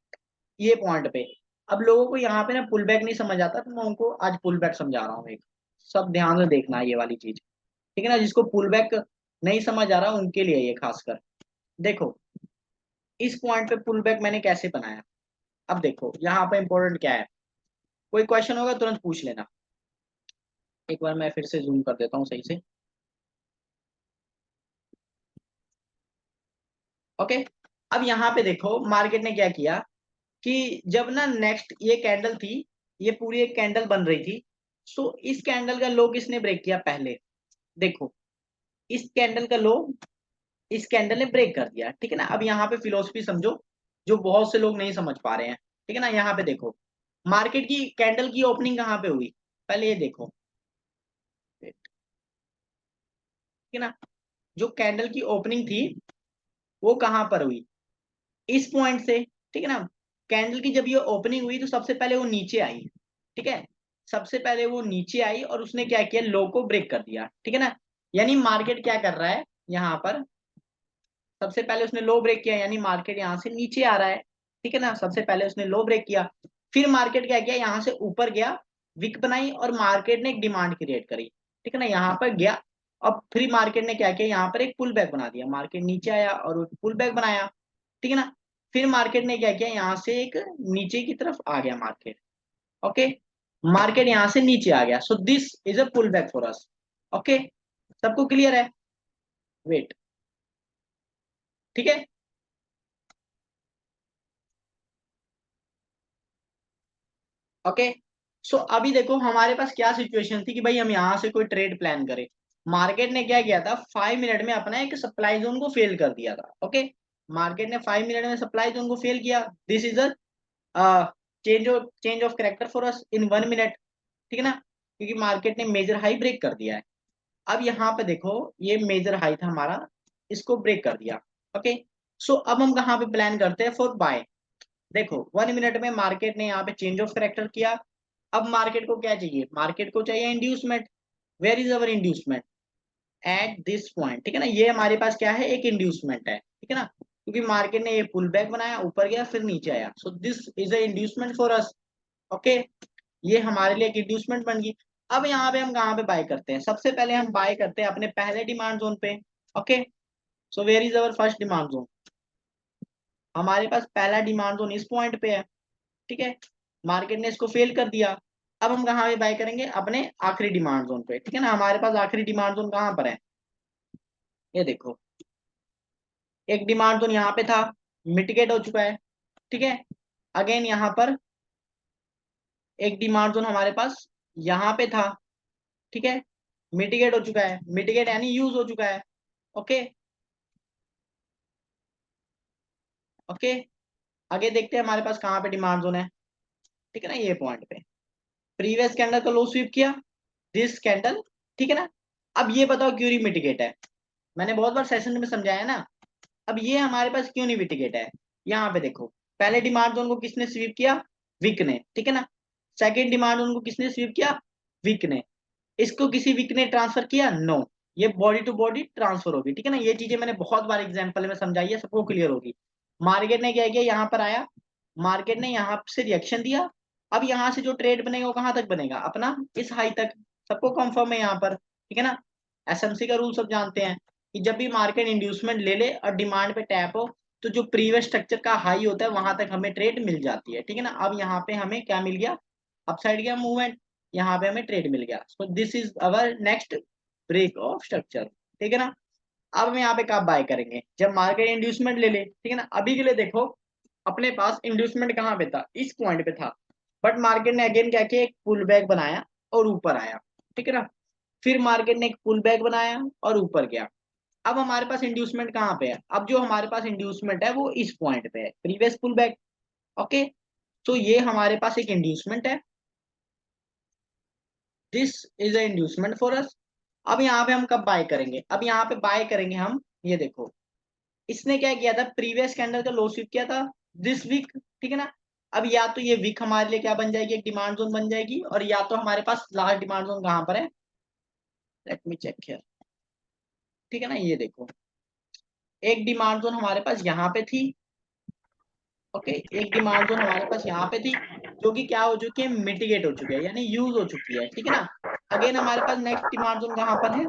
A: ये पॉइंट पे। अब लोगों को यहाँ पे ना पुल बैक नहीं समझ आता, तो मैं उनको आज पुल बैक समझा रहा हूँ एक। सब ध्यान से देखना है ये वाली चीज, ठीक है ना। जिसको पुल बैक नहीं समझ आ रहा उनके लिए ये खासकर देखो, इस पॉइंट पे पुल बैक मैंने कैसे बनाया। अब देखो यहाँ पे इंपॉर्टेंट क्या है, कोई क्वेश्चन होगा तुरंत पूछ लेना। एक बार मैं फिर से जूम कर देता हूँ सही से। ओके, अब यहाँ पे देखो मार्केट ने क्या किया कि जब ना नेक्स्ट ये कैंडल थी, ये पूरी एक कैंडल बन रही थी। सो इस कैंडल का लो किसने ब्रेक किया पहले, देखो इस कैंडल का लो इस कैंडल ने ब्रेक कर दिया, ठीक है ना। अब यहाँ पे फिलोसफी समझो जो बहुत से लोग नहीं समझ पा रहे हैं, ठीक है ना। यहाँ पे देखो मार्केट की कैंडल की ओपनिंग कहाँ पे हुई, पहले ये देखो, ठीक है ना। जो कैंडल की ओपनिंग थी वो कहाँ पर हुई, इस पॉइंट से, ठीक है ना। कैंडल की जब ये ओपनिंग हुई तो सबसे पहले वो नीचे आई, ठीक है। सबसे पहले वो नीचे आई और उसने क्या किया, लो को ब्रेक कर दिया, ठीक है ना। यानी मार्केट क्या कर रहा है यहाँ पर, सबसे पहले उसने लो ब्रेक किया, यानी मार्केट यहाँ से नीचे आ रहा है, ठीक है ना। सबसे पहले उसने लो ब्रेक किया, फिर मार्केट क्या किया, यहाँ से ऊपर गया, विक बनाई और मार्केट ने एक डिमांड क्रिएट करी, ठीक है ना। यहाँ पर गया, अब फिर मार्केट ने क्या किया, यहाँ पर एक पुल बैक बना दिया, मार्केट नीचे आया और पुल बैक बनाया, ठीक है ना। फिर मार्केट ने क्या किया, यहाँ से एक नीचे की तरफ आ गया मार्केट, ओके। मार्केट यहाँ से नीचे आ गया, so this is a pull back for us, okay. सबको क्लियर है, वेट, ठीक है। ओके, सो अभी देखो हमारे पास क्या सिचुएशन थी कि भाई हम यहाँ से कोई ट्रेड प्लान करें। मार्केट ने क्या किया था, 5 मिनट में अपना एक सप्लाई जोन को फेल कर दिया था, ओके। मार्केट ने 5 मिनट में सप्लाई जोन को फेल किया, this is a change of character for us in 1 minute, ठीक है ना, क्योंकि मार्केट ने मेजर हाई ब्रेक कर दिया है। अब यहाँ पे देखो ये मेजर हाई था हमारा, इसको ब्रेक कर दिया, ओके। सो अब हम कहाँ पे प्लान करते हैं फॉर बाय। देखो 1 मिनट में मार्केट ने यहाँ पे चेंज ऑफ करेक्टर किया। अब मार्केट को क्या चाहिए, मार्केट को चाहिए inducement. Where is our inducement, at this point, ठीक है ना। ये हमारे पास क्या है, एक इंड्यूसमेंट है, ठीक है ना, क्योंकि मार्केट ने ये पुल बैक बनाया, ऊपर गया फिर नीचे आया, सो this is a inducement for us, okay. ये हमारे लिए एक इंड्यूसमेंट बन गई। अब यहाँ पे हम कहाँ पे बाय करते हैं, सबसे पहले हम बाय करते हैं अपने पहले डिमांड जोन पे, okay. So where is our first demand zone, हमारे पास पहला डिमांड जोन इस पॉइंट पे है, ठीक है। मार्केट ने इसको फेल कर दिया। अब हम कहाँ पे बाय करेंगे, अपने आखिरी डिमांड जोन पे, ठीक है ना। हमारे पास आखिरी डिमांड जोन कहाँ पर है, ये देखो एक डिमांड जोन यहाँ पे था, मिटिगेट हो चुका है, ठीक है। अगेन यहाँ पर एक डिमांड जोन हमारे पास यहाँ पे था, ठीक है, मिटिगेट हो चुका है, मिटिगेट यानी यूज हो चुका है, ओके। ओके, आगे देखते हैं हमारे पास कहाँ पे डिमांड जोन है, ठीक है ना, ये पॉइंट पे। प्रीवियस कैंडल का लो स्वीप किया, दिस कैंडल, ठीक है ना। अब ये बताओ क्यों नहीं मिटिगेट है, मैंने बहुत बार सेशन में समझाया ना। अब ये हमारे पास क्यों नहीं मिटिगेट है, यहाँ पे देखो पहले डिमांड जोन को किसने स्वीप किया, विक ने, ठीक है ना। सेकंड डिमांड जोन को किसने स्वीप किया, विक ने। इसको किसी विक ने ट्रांसफर किया, नो। ये बॉडी टू बॉडी ट्रांसफर होगी, ठीक है ना। ये चीजें मैंने बहुत बार एग्जांपल में समझाई है, सबको क्लियर होगी। मार्केट ने क्या किया, यहाँ पर आया, मार्केट ने यहाँ से रिएक्शन दिया। अब यहाँ से जो ट्रेड बनेगा वो कहाँ तक बनेगा, अपना इस हाई तक, सबको कंफर्म है यहाँ पर, ठीक है ना। एसएमसी का रूल सब जानते हैं कि जब भी मार्केट इंड्यूसमेंट ले ले और डिमांड पे टैप हो, तो जो प्रीवियस स्ट्रक्चर का हाई होता है वहां तक हमें ट्रेड मिल जाती है, ठीक है ना। अब यहाँ पे हमें क्या मिल गया, अपसाइड गया मूवमेंट, यहाँ पे हमें ट्रेड मिल गया। So this is our next break of structure, ठीक है ना। अब हम यहाँ पे कब बाय करेंगे, जब मार्केट इंड्यूसमेंट ले ले, ठीक है ना। अभी के लिए देखो अपने पास इंड्यूसमेंट कहाँ पे था, इस पॉइंट पे था, बट मार्केट ने अगेन क्या किया, एक पुल बैक बनाया और ऊपर आया, ठीक है ना। फिर मार्केट ने एक पुल बैक बनाया और ऊपर गया। अब हमारे पास इंड्यूसमेंट कहाँ पे है, अब जो हमारे पास इंड्यूसमेंट है वो इस पॉइंट पे है, प्रीवियस पुल बैक। ओके, तो ये हमारे पास एक इंड्यूसमेंट है, this is a inducement for अस। अब यहाँ पे हम कब बाय करेंगे, अब यहाँ पे बाय करेंगे हम, ये देखो इसने क्या किया था, प्रीवियस कैंडल का लो स्वीप किया था दिस वीक, ठीक है ना। अब या तो ये वीक हमारे लिए क्या बन जाएगी, एक डिमांड जोन बन जाएगी, और या तो हमारे पास लास्ट डिमांड जोन कहाँ पर है, लेट मी चेक हियर, ठीक है ना। ये देखो एक डिमांड जोन हमारे पास यहाँ पे थी, ओके, एक डिमांड जोन हमारे पास यहाँ पे थी, जो कि क्या हो चुकी है, मिटिगेट हो चुकी है, यानी यूज हो चुकी है, ठीक है ना। अगेन हमारे पास नेक्स्ट डिमांड जोन कहाँ पर है,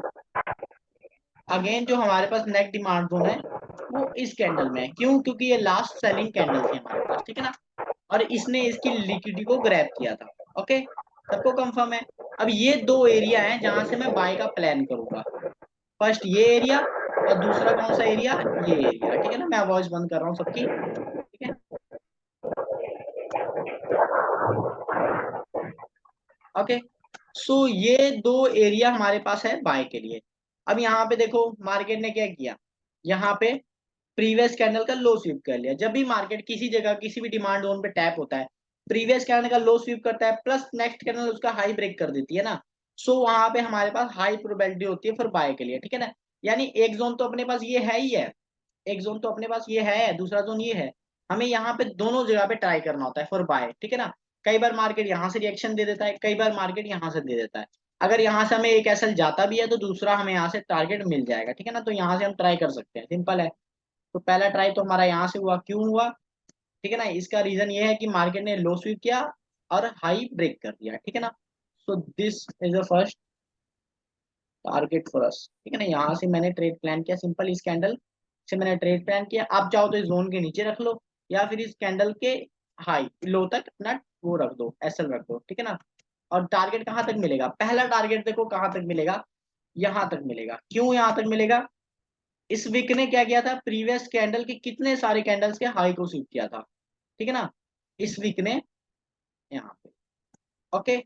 A: अगेन जो हमारे पास नेक्स्ट डिमांड जोन है वो इस कैंडल में है, क्यों, क्योंकि ये लास्ट सेलिंग कैंडल थी हमारे पास, ठीक है ना। और इसने इसकी लिक्विडिटी को ग्रैब किया था, ओके, सबको कंफर्म है। अब ये दो एरिया हैं जहां से मैं बाय का प्लान करूंगा, फर्स्ट ये एरिया और दूसरा कौन सा एरिया, ये एरिया, ठीक है ना। मैं वॉइस बंद कर रहा हूँ सबकी, ठीक है, ओके। सो ये दो एरिया हमारे पास है बाय के लिए। अब यहाँ पे देखो मार्केट ने क्या किया, यहाँ पे प्रीवियस कैंडल का लो स्वीप कर लिया। जब भी मार्केट किसी जगह किसी भी डिमांड जोन पे टैप होता है, प्रीवियस कैंडल का लो स्वीप करता है प्लस नेक्स्ट कैंडल उसका हाई ब्रेक कर देती है ना, सो वहां पे हमारे पास हाई प्रोबेबिलिटी होती है फिर बाय के लिए, ठीक है ना। यानी एक जोन तो अपने पास ये है ही है, एक जोन तो अपने पास ये है, दूसरा जोन ये है, हमें यहाँ पे दोनों जगह पे ट्राई करना होता है फॉर बाय, ठीक है ना। कई बार मार्केट यहाँ से रिएक्शन दे देता है, कई बार मार्केट यहाँ से दे देता है। अगर यहाँ से हमें एक एसएल जाता भी है तो दूसरा हमें यहाँ से टारगेट मिल जाएगा, ठीक है ना। तो यहाँ से हम ट्राई कर सकते हैं, सिंपल है। तो पहला ट्राई तो हमारा यहाँ से हुआ, क्यों हुआ, ठीक है ना। इसका रीजन ये है कि मार्केट ने लो स्वीप किया और हाई ब्रेक कर दिया, ठीक है ना। So this is the first target for us, ठीक है ना। यहाँ से मैंने ट्रेड प्लान किया, सिंपल इस कैंडल से मैंने ट्रेड प्लान किया। आप चाहो तो इस जोन के नीचे रख लो या फिर इस कैंडल के हाई लो तक अपना वो रख दो, एसएल रख दो, ठीक है ना। और टारगेट कहाँ तक मिलेगा, पहला टारगेट देखो कहाँ तक मिलेगा, यहाँ तक मिलेगा। क्यों यहाँ तक मिलेगा, इस वीक ने क्या किया था, प्रीवियस कैंडल के कितने सारे कैंडल्स के हाई को स्वीप किया था, ठीक है ना, इस वीक ने, यहाँ पे, ओके।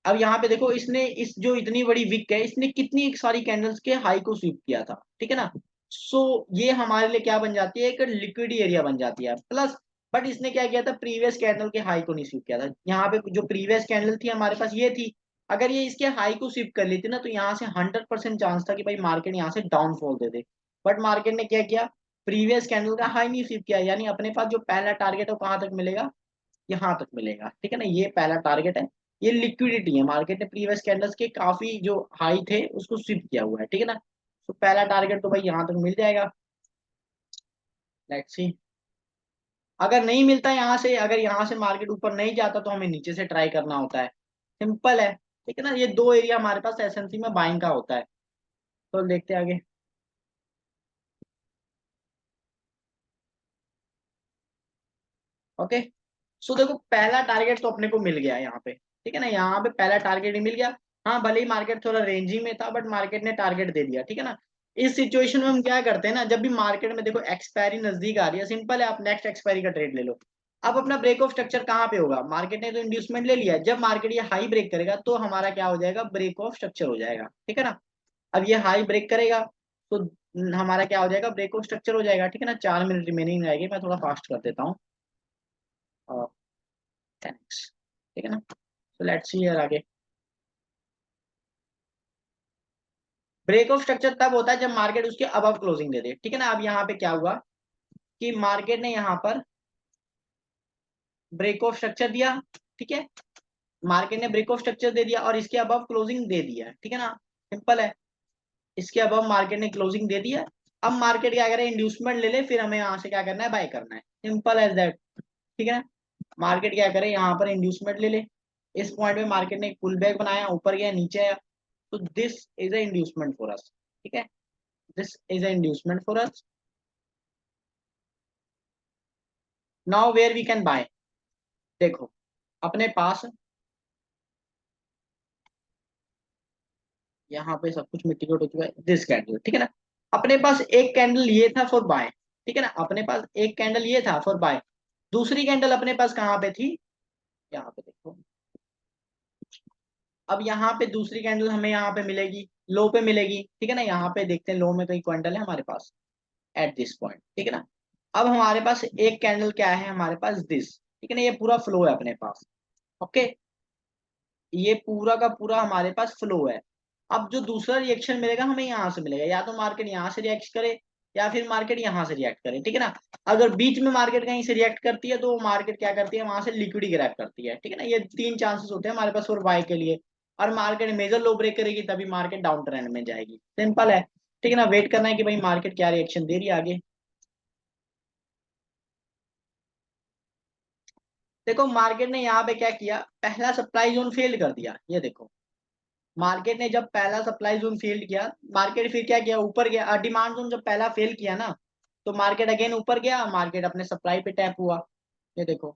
A: अब यहाँ पे देखो इसने इस जो इतनी बड़ी विक है इसने कितनी सारी कैंडल्स के हाई को स्वीप किया था, ठीक है ना। सो ये हमारे लिए क्या बन जाती है, एक लिक्विड एरिया बन जाती है प्लस। बट इसने क्या किया था, प्रीवियस कैंडल के हाई को नहीं स्वीप किया था। यहाँ पे जो प्रीवियस कैंडल थी हमारे पास ये थी, अगर ये इसके हाई को स्वीप कर लेती ना तो यहाँ से 100% चांस था कि भाई मार्केट यहाँ से downfall they they. But market ने क्या किया, प्रीवियस कैंडल का हाई नहीं स्वीप किया, यानी अपने पास जो पहला टारगेट है वो कहाँ तक मिलेगा, यहाँ तक मिलेगा, ठीक है ना। ये पहला टारगेट है, ये लिक्विडिटी है, मार्केट ने प्रीवियस कैंडल्स के काफी जो हाई थे उसको स्विप किया हुआ है, ठीक है ना। तो पहला टारगेट तो भाई यहाँ तक मिल जाएगा, लेट्स सी। अगर नहीं मिलता यहाँ से, अगर यहाँ से मार्केट ऊपर नहीं जाता तो हमें नीचे से ट्राई करना होता है, सिंपल है, ठीक है ना। ये दो एरिया हमारे पास एसएनसी में बाइंग का होता है। तो देखते हैं आगे, ओके। सो देखो पहला टारगेट तो अपने को मिल गया यहाँ पे, ठीक है ना, यहाँ पे पहला टारगेट ही मिल गया। हाँ भले ही मार्केट थोड़ा रेंजिंग में था बट मार्केट ने टारगेट दे दिया, ठीक है ना। इस सिचुएशन में हम क्या करते हैं ना, जब भी मार्केट में देखो एक्सपायरी नजदीक आ रही है, सिंपल है, आप नेक्स्ट एक्सपायरी का ट्रेड ले लो। अब अपना ब्रेक ऑफ स्ट्रक्चर कहाँ पे होगा, मार्केट ने तो इंड्यूसमेंट ले लिया है, जब मार्केट ये हाई ब्रेक करेगा तो हमारा क्या हो जाएगा, ब्रेक ऑफ स्ट्रक्चर हो जाएगा, ठीक है ना। अब ये हाई ब्रेक करेगा तो हमारा क्या हो जाएगा, ब्रेक ऑफ स्ट्रक्चर हो जाएगा, ठीक है ना। 4 मिनट रिमेनिंग रहेगी, मैं थोड़ा फास्ट कर देता हूँ, 10x, ठीक है ना। तो लेट्स सी यार आगे, ब्रेक ऑफ स्ट्रक्चर तब होता है जब मार्केट उसके अबव क्लोजिंग दे दे, ठीक है ना। अब यहाँ पे क्या हुआ कि मार्केट ने यहाँ पर ब्रेक ऑफ स्ट्रक्चर दिया, ठीक है, मार्केट ने ब्रेक ऑफ स्ट्रक्चर दे दिया और इसके अबव क्लोजिंग दे दिया, ठीक है ना, सिंपल है। इसके अबव मार्केट ने क्लोजिंग दे दिया। अब मार्केट क्या करे, इंड्यूसमेंट ले ले, फिर हमें यहाँ से क्या करना है, बाय करना है, सिंपल एज दैट, ठीक है ना। मार्केट क्या करे, यहाँ पर इंड्यूसमेंट ले ले, इस पॉइंट में मार्केट ने एक पुल बैक बनाया, ऊपर गया नीचे आया, तो this is a inducement for us, ठीक है, this is a inducement for us. Now where we can buy, देखो अपने पास यहाँ पे सब कुछ मिटिगेट हो चुका है, दिस कैंडल, ठीक है ना, अपने पास एक कैंडल ये था फॉर बाय, ठीक है ना, अपने पास एक कैंडल ये था फॉर बाय, दूसरी कैंडल अपने पास कहाँ पे थी, यहाँ पे देखो, अब यहाँ पे दूसरी कैंडल हमें यहाँ पे मिलेगी, लो पे मिलेगी, ठीक है ना, यहाँ पे देखते हैं लो में कई कैंडल है हमारे पास एट दिस पॉइंट, ठीक है ना। अब हमारे पास एक कैंडल क्या है, हमारे पास दिस, ठीक है ना, ये पूरा फ्लो है अपने पास, ओके, ये पूरा का पूरा हमारे पास फ्लो है। अब जो दूसरा रिएक्शन मिलेगा हमें यहाँ से मिलेगा, या तो मार्केट यहाँ से रिएक्ट करे या फिर मार्केट यहाँ से रिएक्ट करे, ठीक है ना। अगर बीच में मार्केट कहीं से रिएक्ट करती है तो मार्केट क्या करती है, वहां से लिक्विडी ग्रैब करती है, ठीक है ना, ये तीन चांसेस होते हैं हमारे पास और बाय के लिए। और मार्केट मेजर लो ब्रेक करेगी तभी मार्केट डाउन ट्रेंड में जाएगी, सिंपल है, ठीक है ना। वेट करना है कि भाई मार्केट क्या रिएक्शन दे रही है आगे। देखो मार्केट ने यहाँ पे क्या किया, पहला सप्लाई जोन फेल कर दिया, ये देखो मार्केट ने जब पहला सप्लाई जोन फेल किया, मार्केट फिर क्या किया, ऊपर गया, डिमांड जोन जब पहला फेल किया ना, तो मार्केट अगेन ऊपर गया, मार्केट अपने सप्लाई पे टैप हुआ, ये देखो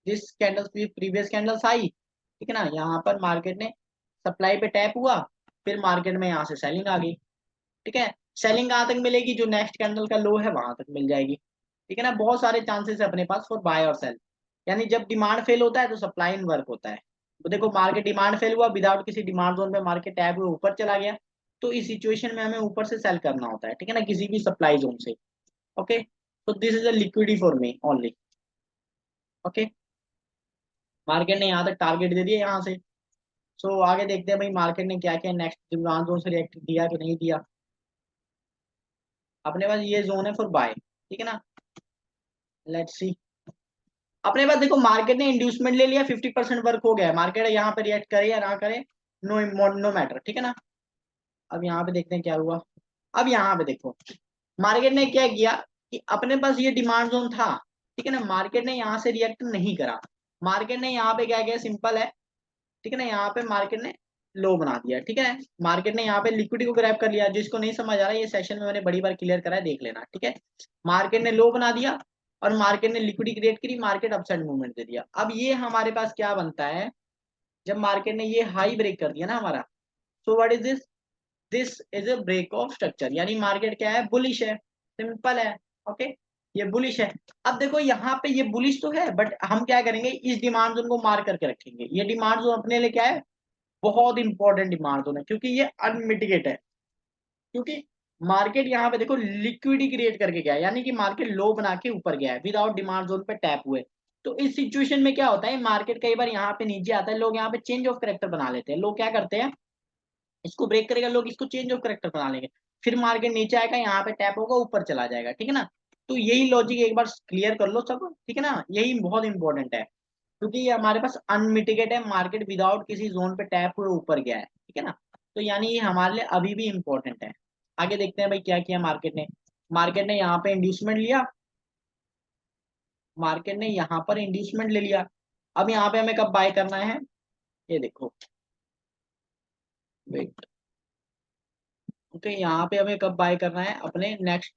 A: दिस कैंडल्स प्रीवियस कैंडल्स आई, ठीक है ना, यहाँ पर मार्केट ने सप्लाई पे टैप हुआ, फिर मार्केट में यहाँ से सेलिंग आ गई, ठीक है, सेलिंग कहाँ तक मिलेगी, जो नेक्स्ट कैंडल का लो है वहां तक मिल जाएगी, ठीक है ना। बहुत सारे चांसेस है अपने पास फॉर बाय और सेल, यानी जब डिमांड फेल होता है तो सप्लाई इन वर्क होता है। तो देखो मार्केट डिमांड फेल हुआ, विदाउट किसी डिमांड जोन पे मार्केट टैप हुए ऊपर चला गया, तो इस सिचुएशन में हमें ऊपर से सेल करना होता है, ठीक है ना, किसी भी सप्लाई जोन से, ओके। तो this is a liquidy for me only, okay. Market ने यहाँ तक टारगेट दे दिया यहाँ से। सो आगे देखते हैं भाई मार्केट ने क्या किया, नेक्स्ट डिमांड जोन से रिएक्ट किया कि नहीं दिया। अपने पास ये जोन है फॉर बाय, ठीक है ना, लेट्स सी। अपने पास देखो मार्केट ने इंड्यूसमेंट ले लिया, 50% वर्क हो गया है, मार्केट यहाँ पे रिएक्ट करे या ना करे, नो नो मैटर, ठीक है ना। अब यहाँ पे देखते हैं क्या हुआ। अब यहाँ पे देखो मार्केट ने क्या किया कि अपने पास ये डिमांड जोन था, ठीक है ना, मार्केट ने यहाँ से रिएक्ट नहीं करा, मार्केट ने यहाँ पे क्या किया, सिंपल है, ठीक है ना, यहाँ पे मार्केट ने लो बना दिया, ठीक है, मार्केट ने यहाँ पे लिक्विडिटी को ग्रैब कर लिया। जिसको नहीं समझ आ रहा है ये सेशन में मैंने बड़ी बार क्लियर करा है, देख लेना, ठीक है। मार्केट ने लो बना दिया और मार्केट ने लिक्विडिटी क्रिएट करी, मार्केट अपसाइड मूवमेंट दे दिया। अब ये हमारे पास क्या बनता है, जब मार्केट ने ये हाई ब्रेक कर दिया ना हमारा, so what is this, this is a break of structure, यानी मार्केट क्या है, बुलिश है, सिंपल है, ओके, ये बुलिश है। अब देखो यहाँ पे ये बुलिश तो है, बट हम क्या करेंगे, इस डिमांड जोन को मार करके रखेंगे, ये डिमांड जोन अपने लिए क्या है, बहुत इंपॉर्टेंट डिमांड जोन है, क्योंकि ये अनमिटिगेट है, क्योंकि मार्केट यहाँ पे देखो लिक्विडिटी क्रिएट करके गया है, यानी कि मार्केट लो बना के ऊपर गया है विदाउट डिमांड जोन पे टैप हुए। तो इस सिचुएशन में क्या होता है, मार्केट कई बार यहाँ पे नीचे आता है, लोग यहाँ पे चेंज ऑफ करेक्टर बना लेते हैं, लोग क्या करते हैं, इसको ब्रेक करेगा, लोग इसको चेंज ऑफ करेक्टर बना लेंगे, फिर मार्केट नीचे आएगा, यहाँ पे टैप होगा, ऊपर चला जाएगा, ठीक है ना। तो यही लॉजिक एक बार क्लियर कर लो सब, ठीक है ना, यही बहुत इंपॉर्टेंट है, क्योंकि ये हमारे पास अनमिटिगेट है, मार्केट विदाउट किसी जोन पे टैप हुए ऊपर गया है, ठीक है ना। तो यानी ये हमारे लिए अभी भी इंपॉर्टेंट है। आगे देखते हैं भाई क्या किया मार्केट ने, मार्केट ने यहाँ पे इंड्यूसमेंट लिया, मार्केट ने यहाँ पर इंड्यूसमेंट ले लिया। अब यहाँ पे हमें कब बाय करना है, ये देखो, वेट, ओके, यहाँ पे हमें कब बाय करना है, अपने नेक्स्ट